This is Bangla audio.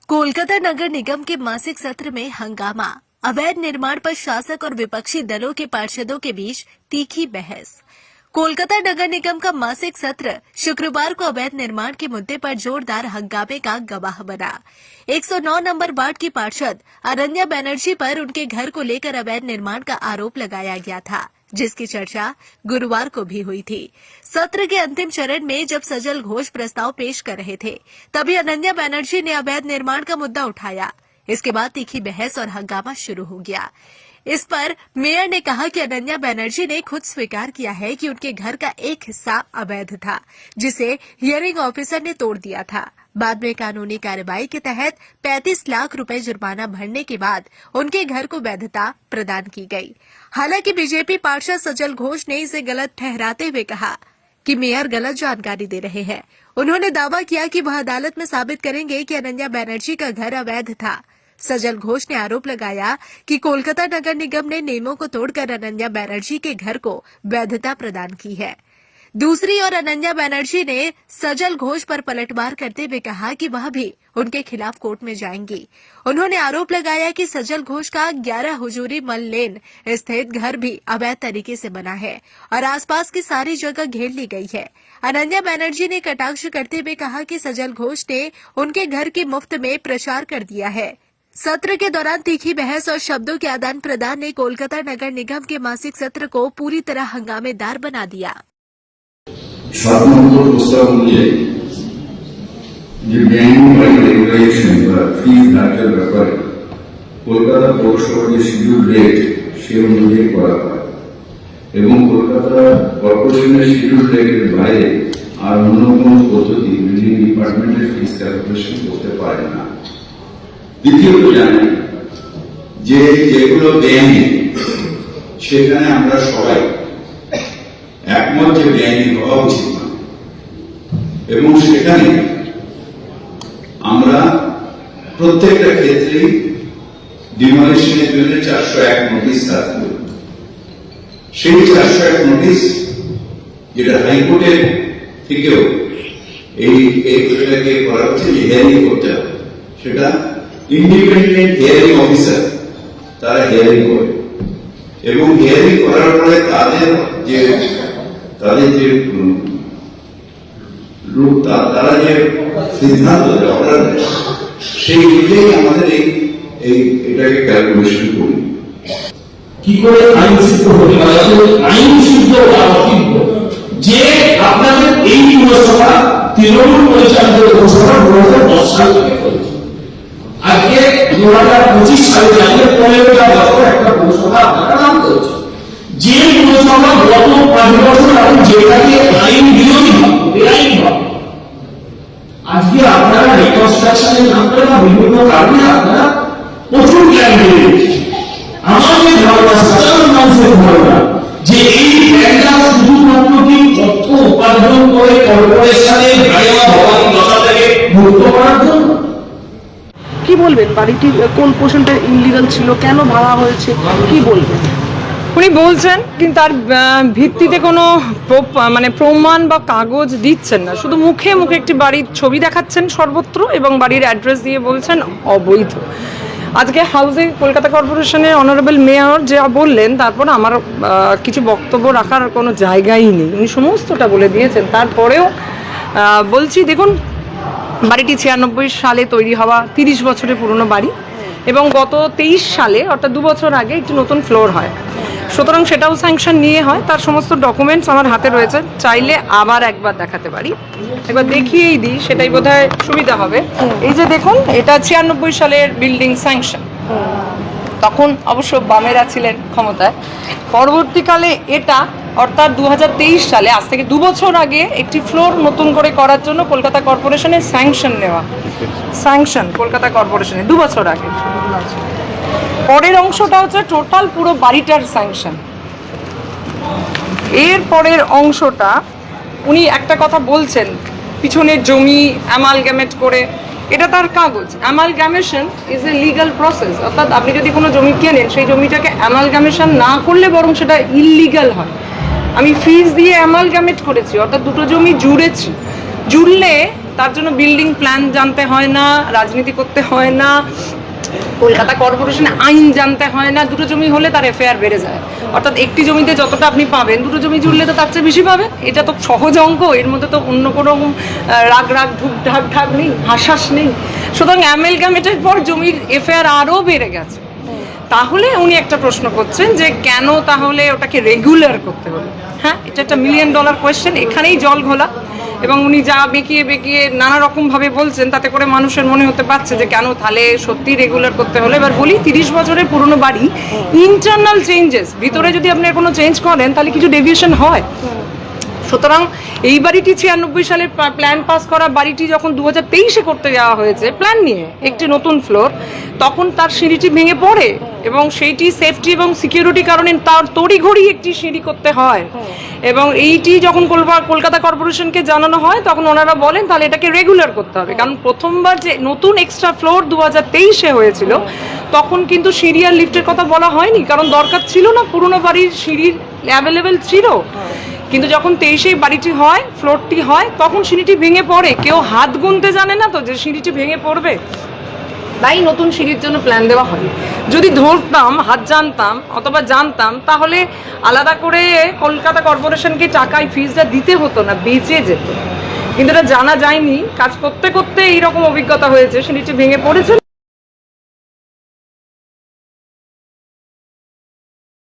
कोलकाता नगर निगम के मासिक सत्र में हंगामा, अवैध निर्माण पर शासक और विपक्षी दलों के पार्षदों के बीच तीखी बहस। कोलकाता नगर निगम का मासिक सत्र शुक्रवार को अवैध निर्माण के मुद्दे पर जोरदार हंगामे का गवाह बना। 109 नंबर वार्ड की पार्षद अनन्या बनर्जी पर उनके घर को लेकर अवैध निर्माण का आरोप लगाया गया था, जिसकी चर्चा गुरुवार को भी हुई थी। सत्र के अंतिम चरण में जब सजल घोष प्रस्ताव पेश कर रहे थे, तभी अनन्या बनर्जी ने अवैध निर्माण का मुद्दा उठाया। इसके बाद तीखी बहस और हंगामा शुरू हो गया। इस पर मेयर ने कहा कि अनन्या बनर्जी ने खुद स्वीकार किया है कि उनके घर का एक हिस्सा अवैध था, जिसे हियरिंग ऑफिसर ने तोड़ दिया था। बाद में कानूनी कार्रवाई के तहत 35 लाख रुपए जुर्माना भरने के बाद उनके घर को वैधता प्रदान की गई। हालांकि बीजेपी पार्षद सजल घोष ने इसे गलत ठहराते हुए कहा कि मेयर गलत जानकारी दे रहे हैं। उन्होंने दावा किया कि वह अदालत में साबित करेंगे कि अनन्या बनर्जी का घर अवैध था। सजल घोष ने आरोप लगाया कि कोलकाता नगर निगम ने नियमों को तोड़कर अनन्या बनर्जी के घर को वैधता प्रदान की है। दूसरी ओर अनन्या बनर्जी ने सजल घोष पर पलटवार करते हुए कहा कि वह भी उनके खिलाफ कोर्ट में जाएंगी। उन्होंने आरोप लगाया कि सजल घोष का 11 हुजूरी मल लेन स्थित घर भी अवैध तरीके से बना है और आसपास की सारी जगह घेर ली गई है। अनन्या बनर्जी ने कटाक्ष करते हुए कहा कि सजल घोष ने उनके घर की मुफ्त में प्रचार कर दिया है। सत्र के दौरान तीखी बहस और शब्दों के आदान प्रदान ने कोलकाता नगर निगम के मासिक सत्र को पूरी तरह हंगामेदार बना दिया। 7 নম্বর প্রস্তাব অনুযায়ী যে বেআইনি রেগুলেশন বা ফিজ ধার্যের ব্যাপারে কলকাতা পৌরসভার যে শিডিউল রেট সে অনুযায়ী করা হয় এবং কলকাতা কর্পোরেশনের শিডিউল রেটের বাইরে আর অন্য কোনো পদ্ধতি বিল্ডিং ডিপার্টমেন্টের ফিজ ক্যালকুলেশন করতে পারে না। দ্বিতীয়ত জানি যে যেগুলো বেআইনি সেখানে আমরা সবাই একমত যে বেআইনি হওয়া উচিত না এবং সেখানে আমরা প্রত্যেকটা ক্ষেত্রেই ডিমলিশনের জন্য 401 নোটিশ থাকবে। সেই 401 নোটিশ যেটা হাইকোর্টের থেকেও এইটাকে করা হচ্ছে যে হিয়ারিং করতে হবে, সেটা ইন্ডিপেন্ডেন্ট হিয়ারিং অফিসার তারা হিয়ারিং করে এবং হিয়ারিং করার পরে তাদের যে তারা যে সিদ্ধান্ত অর্ডার দেয় সেই অনুযায়ী আমাদের এটাকে ক্যালকুলেশন করি। কি করে আইন সিদ্ধ হতে পারে? আইন সিদ্ধ যে আপনাদের এই পৌরসভা তৃণমূল পরিচালিত পৌরসভা 2010 সাল থেকে করেছে। আজকে 2025 সালে জানিয়ে 15টা বছর একটা পৌরসভা আপনারা নাম করেছে। যে পৌরসভা গত 5 বছর আগে যেটাকে আইন বিরোধী বেআইনি আজকে আপনারা রিকনস্ট্রাকশনের নাম করে বা বিভিন্ন কারণে আপনারা প্রচুর জ্ঞান দিয়ে দিচ্ছেন। আমাদের ধারণা, সাধারণ মানুষের ধারণা যে এই প্ল্যানটা শুধুমাত্র কি অর্থ উপার্জন করে কর্পোরেশনের ভাইয়া ভবানী দশা থেকে মুক্ত করার জন্য। কি বলবেন, বাড়িটি কোন পোর্শনটা ইললিগাল ছিল, কেন ভাড়া হয়েছে, কি বলবেন? উনি বলছেন কিন্তু তার ভিত্তিতে কোনো প্রমাণ বা কাগজ দিচ্ছেন না, শুধু মুখে মুখে একটি বাড়ির ছবি দেখাচ্ছেন সর্বত্র এবং বাড়ির অ্যাড্রেস দিয়ে বলছেন অবৈধ। আজকে হাউসিং কলকাতা কর্পোরেশনের অনারেবল মেয়র যা বললেন, তারপর আমার কিছু বক্তব্য রাখার কোনো জায়গাই নেই, উনি সমস্তটা বলে দিয়েছেন। তারপরেও বলছি, দেখুন বাড়িটি 96 সালে তৈরি হওয়া 30 বছরের পুরনো বাড়ি এবং গত 23 সালে অর্থাৎ 2 বছর আগে একটি নতুন ফ্লোর হয়, সুতরাং সেটাও স্যাংশন নিয়ে হয়। তার সমস্ত ডকুমেন্টস আমার হাতে রয়েছে, চাইলে আবার একবার দেখাতে পারি, একবার দেখিয়েই দিই, সেটাই বোধহয় সুবিধা হবে। এই যে দেখুন, এটা 96 সালের বিল্ডিং স্যাংশন, তখন অবশ্য বামেরা ছিলেন ক্ষমতায়। পরবর্তীকালে এটা অর্থাৎ 2023 সালে, আজ থেকে 2 বছর আগে একটি ফ্লোর নতুন করে করার জন্য কলকাতা কর্পোরেশনের স্যাংশন নেওয়া, স্যাংশন কলকাতা কর্পোরেশনের 2 বছর আগে। পরের অংশটা হচ্ছে টোটাল পুরো বাড়িটার স্যাংশন। এর পরের অংশটা উনি একটা কথা বলছেন, পিছনের জমি অ্যামালগ্যামেট করে, এটা তার কাগজ। অ্যামালগ্যামেশন ইজ এ লিগাল প্রসেস, অর্থাৎ আপনি যদি কোনো জমি কেনেন সেই জমিটাকে অ্যামালগ্যামেশন না করলে বরং সেটা ইললিগাল হয়। আমি ফিজ দিয়ে অ্যামালগ্যামেট করেছি, অর্থাৎ দুটো জমি জুড়েছি, জুড়লে তার জন্য বিল্ডিং প্ল্যান জানতে হয় না, রাজনীতি করতে হয় না, কলকাতা কর্পোরেশনে আইন জানতে হয় না। দুটো জমি হলে তার এফআইআর বেড়ে যায়, অর্থাৎ একটি জমিতে যতটা আপনি পাবেন দুটো জমি জুড়লে তো তার চেয়ে বেশি পাবে। এটা তো সহজ অঙ্ক, এর মধ্যে তো অন্য কোনো রাগ রাগ ঢুক ঢাক ঢাক নেই, হাসাস নেই। সুতরাং অ্যামেলগামেটের পর জমির এফআইআর আরও বেড়ে গেছে। তাহলে উনি একটা প্রশ্ন করছেন যে কেন তাহলে ওটাকে রেগুলার করতে হলো। হ্যাঁ, এটা একটা $1 মিলিয়ন কোয়েশ্চেন, এখানেই জল ঘোলা। এবং উনি যা বেঁকিয়ে বেঁকিয়ে নানা রকমভাবে বলছেন, তাতে করে মানুষের মনে হতে পারছে যে কেন তাহলে সত্যি রেগুলার করতে হলো। এবার বলি, 30 বছরের পুরনো বাড়ি, ইন্টারনাল চেঞ্জেস, ভিতরে যদি আপনি কোনো চেঞ্জ করেন তাহলে কিছু ডেভিয়েশন হয়। সুতরাং এই বাড়িটি 96 সালের প্ল্যান পাস করা বাড়িটি যখন 2023-এ করতে যাওয়া হয়েছে প্ল্যান নিয়ে একটি নতুন ফ্লোর, তখন তার সিঁড়িটি ভেঙে পড়ে এবং সেইটি সেফটি এবং সিকিউরিটি কারণে তার তড়িঘড়ি একটি সিঁড়ি করতে হয়। এবং এইটি যখন কলকাতা কর্পোরেশনকে জানানো হয় তখন ওনারা বলেন তাহলে এটাকে রেগুলার করতে হবে, কারণ প্রথমবার যে নতুন এক্সট্রা ফ্লোর 2023-এ হয়েছিল তখন কিন্তু সিঁড়ি আর লিফটের কথা বলা হয়নি, কারণ দরকার ছিল না, পুরনো বাড়ির সিঁড়ির অ্যাভেলেবেল ছিল। কিন্তু যখন 23-এ বাড়িটি হয়, ফ্লোরটি হয়, তখন সিঁড়িটি ভেঙে পড়ে। কেউ হাত গুনতে জানে না তো যে সিঁড়িটি ভেঙে পড়বে, তাই নতুন সিঁড়ির জন্য প্ল্যান দেওয়া হয়। যদি ধরতাম, হাত জানতাম অথবা জানতাম, তাহলে আলাদা করে কলকাতা কর্পোরেশনকে টাকায় ফিজটা দিতে হতো না, বেঁচে যেত। কিন্তু এটা জানা যায়নি, কাজ করতে করতে এইরকম অভিজ্ঞতা হয়েছে, সিঁড়িটি ভেঙে পড়েছে,